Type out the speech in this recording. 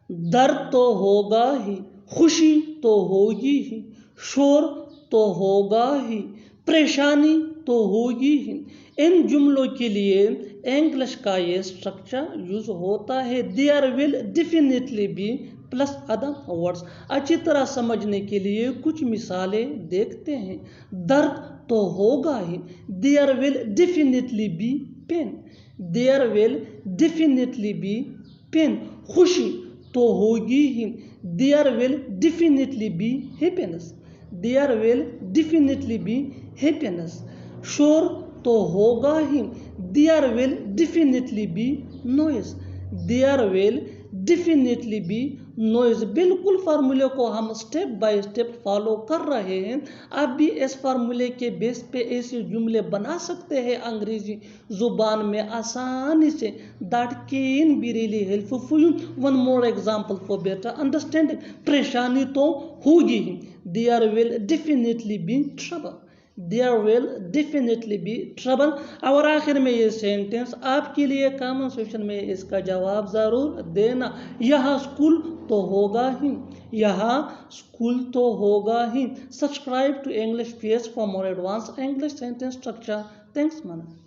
درد تو ہوگا ہی، خوشی تو ہوگی ہی، شور تو ہوگا ہی، پریشانی تو ہوگی ہی۔ ان جملوں کے لیے انگلش کا یہ اسٹرکچر یوز ہوتا ہے there will definitely be plus other words. اچھی طرح سمجھنے کے لیے کچھ مثالیں دیکھتے ہیں۔ درد تو ہوگا ہی، there will definitely be pain, there will definitely be pain. خوشی تو ہوگی ہی، there will definitely be happiness, there will definitely be happiness. شور تو ہوگا ہی، there will definitely be noise, there will definitely be noise. بالکل فارمولے کو ہم سٹیپ بائی سٹیپ فالو کر رہے ہیں۔ آپ بھی اس فارمولے کے بیس پہ ایسے جملے بنا سکتے ہیں انگریزی زبان میں آسانی سے۔ That can be really helpful for you. One more example for better understanding. پریشانی تو ہوگی ہی، there will definitely be trouble، there will definitely be trouble۔ اور آخر میں یہ سینٹنس آپ کے لیے کامن سیکشن میں اس کا جواب ضرور دینا۔ یہاں اسکول تو ہوگا ہی، یہاں اسکول تو ہوگا ہی۔ Subscribe to English Fairs for more advanced English sentence structure. Thanks, man.